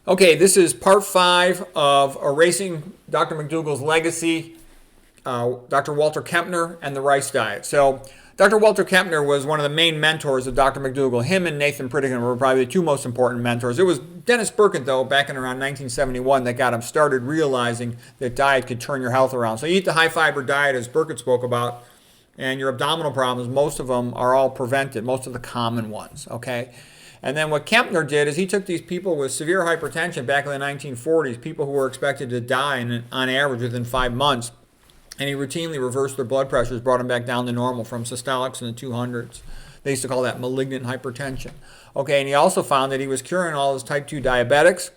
Okay, this is part 5 of Erasing Dr. McDougall's Legacy, Dr. Walter Kempner and the Rice Diet. So Dr. Walter Kempner was one of the main mentors of Dr. McDougall. Him and Nathan Pritikin were probably the two most important mentors. It was Dennis Burkitt, though, back in around 1971 that got him started realizing that diet could turn your health around. So you eat the high-fiber diet, as Burkitt spoke about, and your abdominal problems, most of them are all prevented, most of the common ones, okay? And then what Kempner did is he took these people with severe hypertension back in the 1940s, people who were expected to die on average within 5 months, and he routinely reversed their blood pressures, brought them back down to normal from systolics in the 200s. They used to call that malignant hypertension. Okay, and he also found that he was curing all his type 2 diabetics.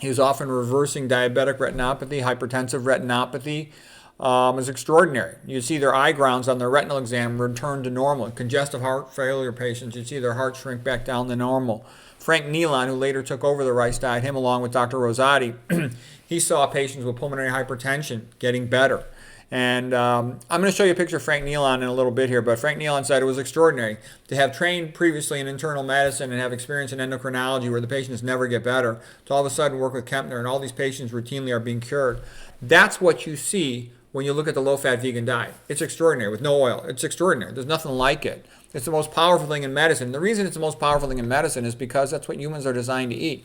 He was often reversing diabetic retinopathy, hypertensive retinopathy. Is extraordinary. You see their eye grounds on their retinal exam return to normal. Congestive heart failure patients, you see their heart shrink back down to normal. Frank Nealon, who later took over the Rice Diet, him along with Dr. Rosati, he saw patients with pulmonary hypertension getting better. And I'm going to show you a picture of Frank Nealon in a little bit here, but Frank Nealon said it was extraordinary to have trained previously in internal medicine and have experience in endocrinology where the patients never get better, to all of a sudden work with Kempner and all these patients routinely are being cured. That's what you see when you look at the low-fat vegan diet. It's extraordinary with no oil. It's extraordinary. There's nothing like it. It's the most powerful thing in medicine. The reason it's the most powerful thing in medicine is because that's what humans are designed to eat.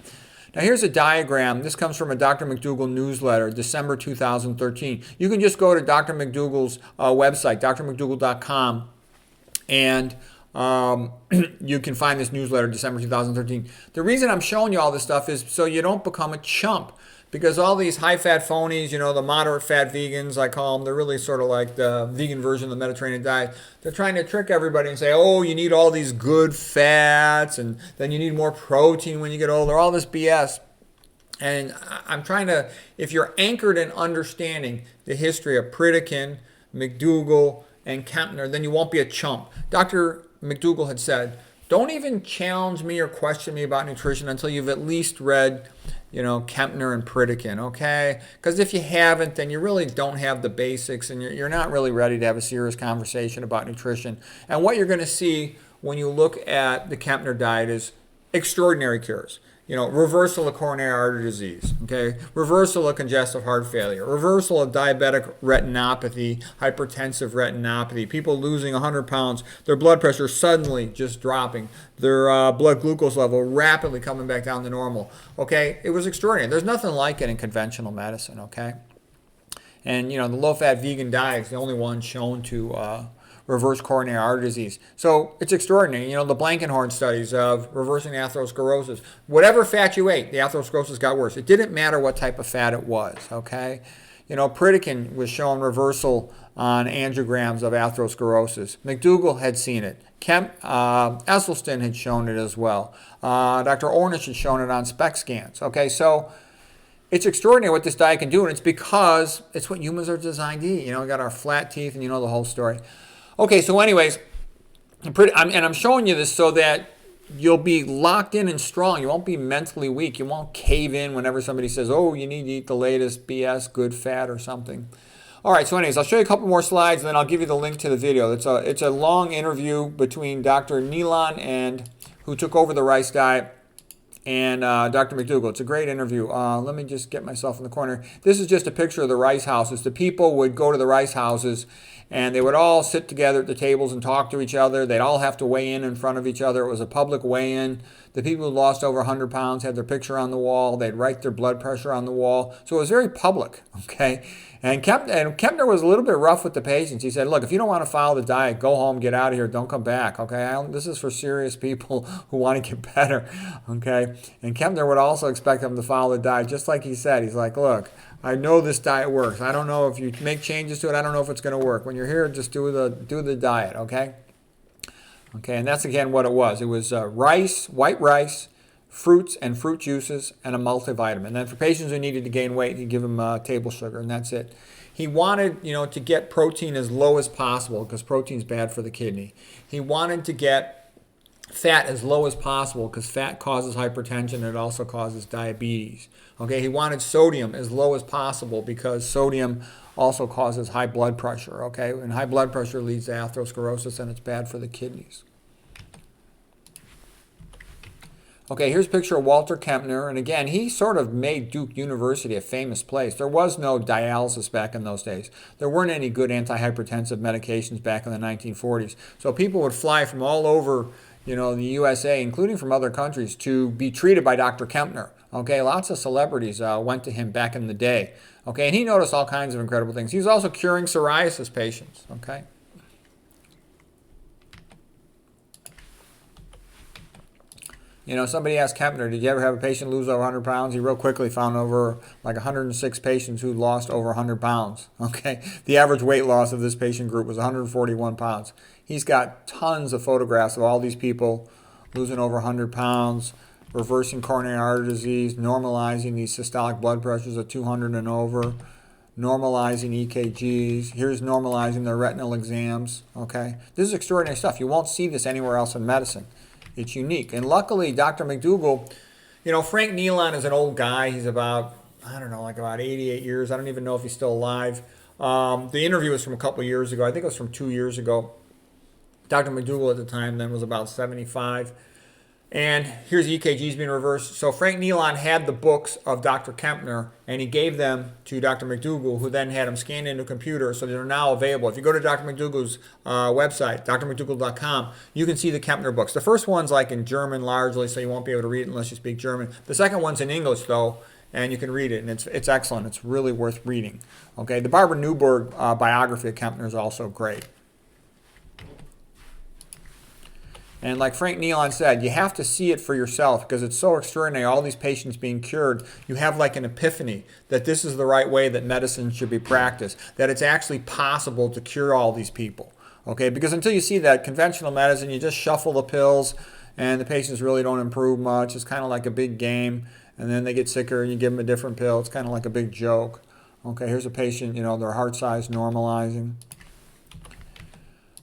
Now here's a diagram. This comes from a Dr. McDougall newsletter, December 2013. You can just go to Dr. McDougall's website, drmcdougall.com, and you can find this newsletter, December 2013. The reason I'm showing you all this stuff is so you don't become a chump. Because all these high-fat phonies, the moderate-fat vegans, I call them, they're really sort of like the vegan version of the Mediterranean diet. They're trying to trick everybody and say, oh, you need all these good fats, and then you need more protein when you get older, all this BS. And I'm trying to, if you're anchored in understanding the history of Pritikin, McDougall, and Kempner, then you won't be a chump. Dr. McDougall had said, don't even challenge me or question me about nutrition until you've at least read Kempner and Pritikin, okay? Because if you haven't, then you really don't have the basics and you're not really ready to have a serious conversation about nutrition. And what you're going to see when you look at the Kempner diet is extraordinary cures. Reversal of coronary artery disease, okay? Reversal of congestive heart failure, reversal of diabetic retinopathy, hypertensive retinopathy, people losing 100 pounds, their blood pressure suddenly just dropping, their blood glucose level rapidly coming back down to normal, okay? It was extraordinary. There's nothing like it in conventional medicine, okay? And, the low-fat vegan diet is the only one shown to reverse coronary artery disease. So it's extraordinary. The Blankenhorn studies of reversing atherosclerosis. Whatever fat you ate, the atherosclerosis got worse. It didn't matter what type of fat it was, okay? Pritikin was shown reversal on angiograms of atherosclerosis. McDougall had seen it. Esselstyn had shown it as well. Dr. Ornish had shown it on SPECT scans, okay? So it's extraordinary what this diet can do, and it's because it's what humans are designed to eat. We got our flat teeth, and the whole story. Okay, so anyways, I'm showing you this so that you'll be locked in and strong. You won't be mentally weak. You won't cave in whenever somebody says, oh, you need to eat the latest BS, good fat or something. All right, so anyways, I'll show you a couple more slides, and then I'll give you the link to the video. It's a long interview between Dr. Nealon, who took over the Rice Diet, and Dr. McDougall. It's a great interview. Let me just get myself in the corner. This is just a picture of the Rice houses. The people would go to the Rice houses, and they would all sit together at the tables and talk to each other. They'd all have to weigh in front of each other. It was a public weigh-in. The people who lost over 100 pounds had their picture on the wall. They'd write their blood pressure on the wall. So it was very public, okay? And Kempner was a little bit rough with the patients. He said, look, if you don't want to follow the diet, go home, get out of here, don't come back, okay? This is for serious people who want to get better, okay? And Kempner would also expect them to follow the diet, just like he said. He's like, look, I know this diet works. I don't know if you make changes to it. I don't know if it's going to work. When you're here, just do the diet, okay? Okay, and that's, again, what it was. It was rice, white rice, fruits and fruit juices, and a multivitamin. And then for patients who needed to gain weight, he'd give them table sugar, and that's it. He wanted, to get protein as low as possible because protein's bad for the kidney. He wanted to get fat as low as possible because fat causes hypertension and it also causes diabetes. Okay, he wanted sodium as low as possible because sodium also causes high blood pressure. Okay, and high blood pressure leads to atherosclerosis and it's bad for the kidneys. Okay, here's a picture of Walter Kempner, and again, he sort of made Duke University a famous place. There was no dialysis back in those days. There weren't any good antihypertensive medications back in the 1940s. So people would fly from all over, the USA, including from other countries, to be treated by Dr. Kempner. Okay, lots of celebrities went to him back in the day. Okay, and he noticed all kinds of incredible things. He was also curing psoriasis patients. Okay. Somebody asked Kempner, did you ever have a patient lose over 100 pounds? He real quickly found over like 106 patients who lost over 100 pounds. Okay, the average weight loss of this patient group was 141 pounds. He's got tons of photographs of all these people losing over 100 pounds, reversing coronary artery disease, normalizing these systolic blood pressures of 200 and over, normalizing EKGs. Here's normalizing their retinal exams. Okay, this is extraordinary stuff. You won't see this anywhere else in medicine. It's unique. And luckily, Dr. McDougall, Frank Nealon is an old guy. He's about 88 years. I don't even know if he's still alive. The interview was from a couple of years ago. I think it was from 2 years ago. Dr. McDougall at the time then was about 75. And here's EKGs being reversed. So Frank Nealon had the books of Dr. Kempner, and he gave them to Dr. McDougall, who then had them scanned into a computer, so they're now available. If you go to Dr. McDougall's website, drmcdougall.com, you can see the Kempner books. The first one's like in German largely, so you won't be able to read it unless you speak German. The second one's in English, though, and you can read it, and it's excellent. It's really worth reading. Okay, the Barbara Newberg biography of Kempner is also great. And like Frank Nealon said, you have to see it for yourself because it's so extraordinary, all these patients being cured. You have like an epiphany that this is the right way that medicine should be practiced, that it's actually possible to cure all these people. Okay, because until you see that, conventional medicine, you just shuffle the pills and the patients really don't improve much. It's kind of like a big game, and then they get sicker and you give them a different pill. It's kind of like a big joke. Okay, here's a patient, their heart size normalizing.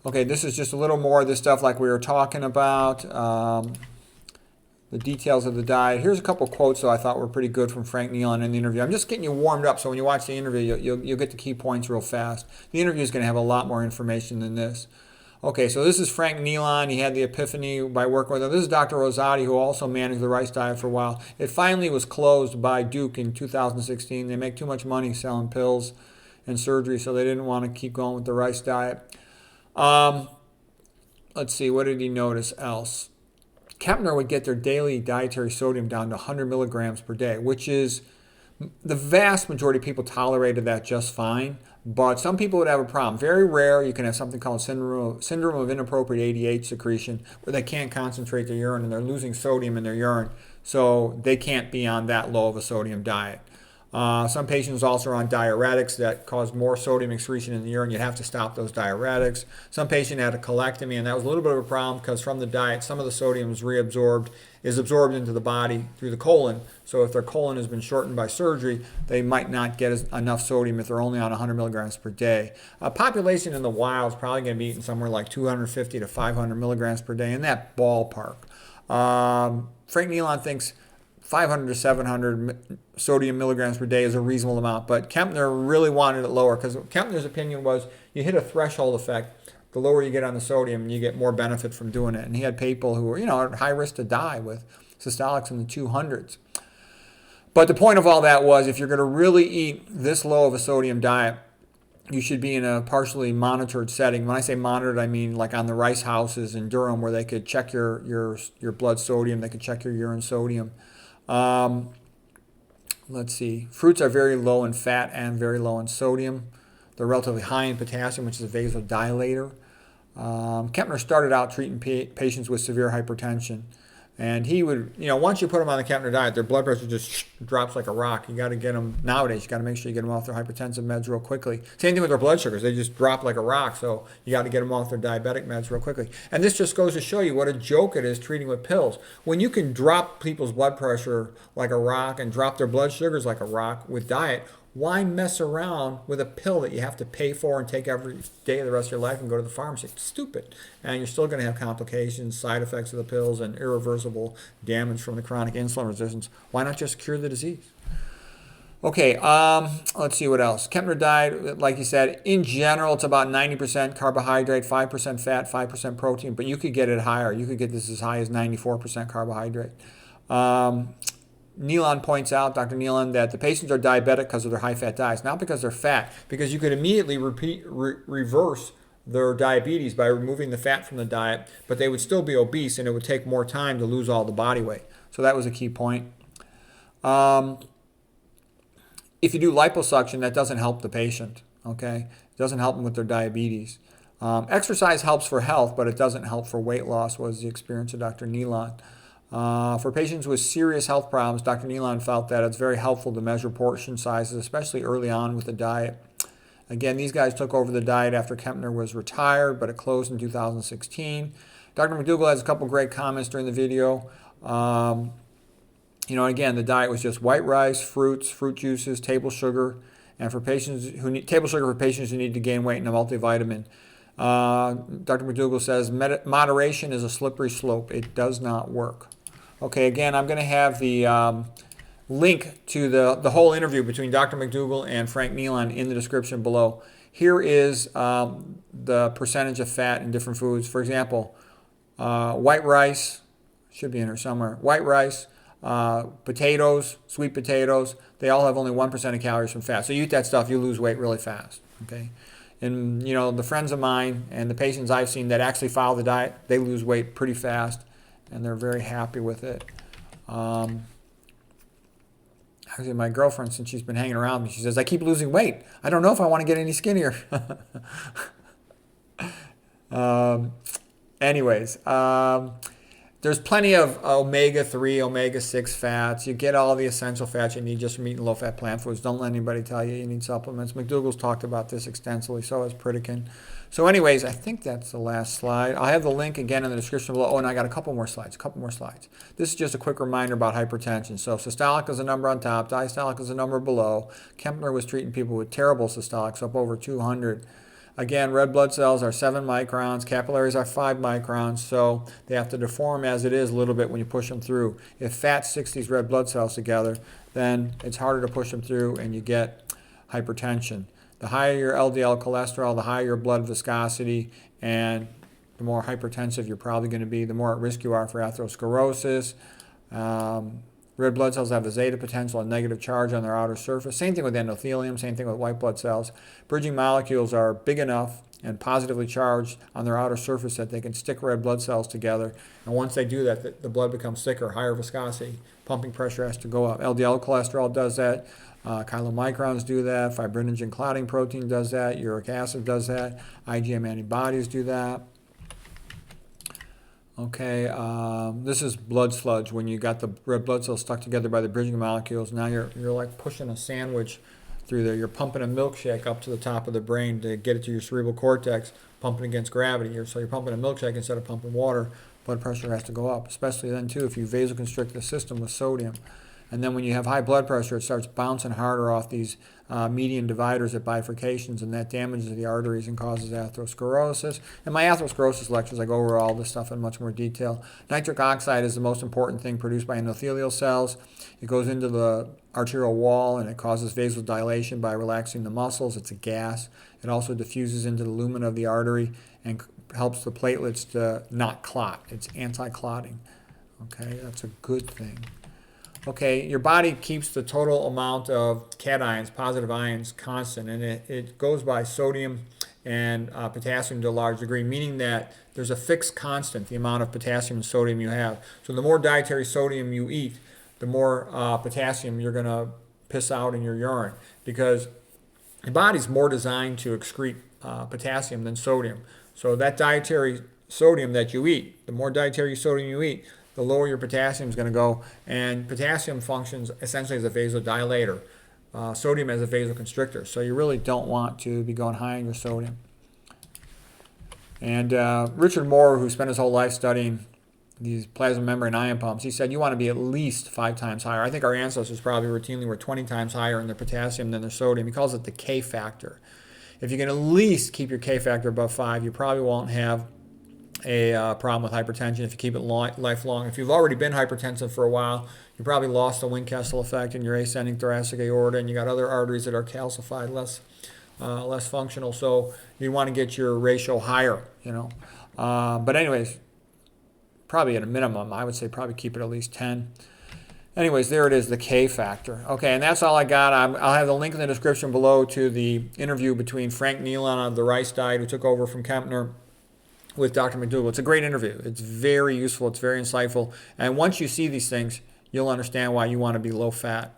Okay, this is just a little more of this stuff like we were talking about, the details of the diet. Here's a couple quotes that I thought were pretty good from Frank Nealon in the interview. I'm just getting you warmed up, so when you watch the interview, you'll get the key points real fast. The interview is going to have a lot more information than this. Okay, so this is Frank Nealon. He had the epiphany by working with him. This is Dr. Rosati, who also managed the rice diet for a while. It finally was closed by Duke in 2016. They make too much money selling pills and surgery, so they didn't want to keep going with the rice diet. Let's see, what did he notice else? Kempner would get their daily dietary sodium down to 100 milligrams per day, which is, the vast majority of people tolerated that just fine, but some people would have a problem. Very rare, you can have something called syndrome of inappropriate ADH secretion, where they can't concentrate their urine and they're losing sodium in their urine, so they can't be on that low of a sodium diet. Some patients also are on diuretics that cause more sodium excretion in the urine. You have to stop those diuretics. Some patient had a colectomy, and that was a little bit of a problem because from the diet, some of the sodium is absorbed into the body through the colon. So if their colon has been shortened by surgery, they might not get enough sodium if they're only on 100 milligrams per day. Population in the wild is probably going to be eating somewhere like 250 to 500 milligrams per day, in that ballpark. Frank Nealon thinks 500 to 700 sodium milligrams per day is a reasonable amount, but Kempner really wanted it lower because Kempner's opinion was you hit a threshold effect. The lower you get on the sodium, you get more benefit from doing it. And he had people who were, at high risk to die with systolics in the 200s. But the point of all that was if you're going to really eat this low of a sodium diet, you should be in a partially monitored setting. When I say monitored, I mean like on the rice houses in Durham where they could check your blood sodium, they could check your urine sodium. Let's see. Fruits are very low in fat and very low in sodium. They're relatively high in potassium, which is a vasodilator. Kempner started out treating patients with severe hypertension. And he would, once you put them on the Kempner diet, their blood pressure just drops like a rock. You got to get them, nowadays, you got to make sure you get them off their hypertensive meds real quickly. Same thing with their blood sugars. They just drop like a rock. So you got to get them off their diabetic meds real quickly. And this just goes to show you what a joke it is treating with pills. When you can drop people's blood pressure like a rock and drop their blood sugars like a rock with diet, why mess around with a pill that you have to pay for and take every day of the rest of your life and go to the pharmacy? It's stupid. And you're still going to have complications, side effects of the pills, and irreversible damage from the chronic insulin resistance. Why not just cure the disease? Okay, let's see what else. Kempner diet, like you said, in general, it's about 90% carbohydrate, 5% fat, 5% protein, but you could get it higher. You could get this as high as 94% carbohydrate. Nealon points out, Dr. Nealon, that the patients are diabetic because of their high-fat diets, not because they're fat, because you could immediately reverse their diabetes by removing the fat from the diet, but they would still be obese, and it would take more time to lose all the body weight. So that was a key point. If you do liposuction, that doesn't help the patient, okay? It doesn't help them with their diabetes. Exercise helps for health, but it doesn't help for weight loss, was the experience of Dr. Nealon. For patients with serious health problems, Dr. Nealon felt that it's very helpful to measure portion sizes, especially early on with the diet. Again, these guys took over the diet after Kempner was retired, but it closed in 2016. Dr. McDougall has a couple great comments during the video. Again, the diet was just white rice, fruits, fruit juices, table sugar, and for patients who need table sugar for patients who need to gain weight and a multivitamin. Dr. McDougall says moderation is a slippery slope. It does not work. Okay, again, I'm going to have the link to the whole interview between Dr. McDougall and Frank Nealon in the description below. Here is the percentage of fat in different foods. For example, white rice, should be in here somewhere, white rice, potatoes, sweet potatoes, they all have only 1% of calories from fat. So you eat that stuff, you lose weight really fast. Okay, and the friends of mine and the patients I've seen that actually follow the diet, they lose weight pretty fast, and they're very happy with it. Actually, my girlfriend, since she's been hanging around me, she says, I keep losing weight. I don't know if I want to get any skinnier. Anyways, there's plenty of omega-3, omega-6 fats. You get all the essential fats you need just from eating low-fat plant foods. Don't let anybody tell you you need supplements. McDougall's talked about this extensively, so has Pritikin. So anyways, I think that's the last slide. I'll have the link again in the description below. Oh, and I got a couple more slides. This is just a quick reminder about hypertension. So systolic is a number on top. Diastolic is a number below. Kempner was treating people with terrible systolics, up over 200. Again, red blood cells are 7 microns, capillaries are 5 microns, so they have to deform as it is a little bit when you push them through. If fat sticks these red blood cells together, then it's harder to push them through and you get hypertension. The higher your LDL cholesterol, the higher your blood viscosity, and the more hypertensive you're probably going to be, the more at risk you are for atherosclerosis. Red blood cells have a zeta potential, a negative charge on their outer surface. Same thing with endothelium, same thing with white blood cells. Bridging molecules are big enough and positively charged on their outer surface that they can stick red blood cells together. And once they do that, the blood becomes thicker, higher viscosity. Pumping pressure has to go up. LDL cholesterol does that. Chylomicrons do that. Fibrinogen clotting protein does that. Uric acid does that. IgM antibodies do that. Okay, this is blood sludge when you got the red blood cells stuck together by the bridging molecules. Now you're like pushing a sandwich through there. You're pumping a milkshake up to the top of the brain to get it to your cerebral cortex, pumping against gravity. So you're pumping a milkshake instead of pumping water. Blood pressure has to go up, especially then too if you vasoconstrict the system with sodium. And then when you have high blood pressure, it starts bouncing harder off these median dividers at bifurcations, and that damages the arteries and causes atherosclerosis. In my atherosclerosis lectures, I go over all this stuff in much more detail. Nitric oxide is the most important thing produced by endothelial cells. It goes into the arterial wall, and it causes vasodilation by relaxing the muscles. It's a gas. It also diffuses into the lumen of the artery and helps the platelets to not clot. It's anti-clotting. Okay, that's a good thing. Okay, your body keeps the total amount of cations, positive ions, constant, and it goes by sodium and potassium to a large degree, meaning that there's a fixed constant, the amount of potassium and sodium you have. So the more dietary sodium you eat, the more potassium you're going to piss out in your urine, because your body's more designed to excrete potassium than sodium. So that dietary sodium that you eat, the more dietary sodium you eat, the lower your potassium is going to go, and potassium functions essentially as a vasodilator, sodium as a vasoconstrictor. So you really don't want to be going high on your sodium. And Richard Moore, who spent his whole life studying these plasma membrane ion pumps, he said you want to be at least 5 times higher. I think our ancestors probably routinely were 20 times higher in their potassium than their sodium. He calls it the K factor. If you can at least keep your K factor above 5, you probably won't have a problem with hypertension if you keep it lifelong. If you've already been hypertensive for a while, you probably lost the Wink-Kessel effect in your ascending thoracic aorta, and you got other arteries that are calcified, less functional. So you want to get your ratio higher, But anyways, probably at a minimum, I would say probably keep it at least 10. Anyways, there it is, the K factor. Okay, and that's all I got. I'll have the link in the description below to the interview between Frank Nealon of the Rice Diet, who took over from Kempner, with Dr. McDougall. It's a great interview. It's very useful. It's very insightful. And once you see these things, you'll understand why you want to be low fat.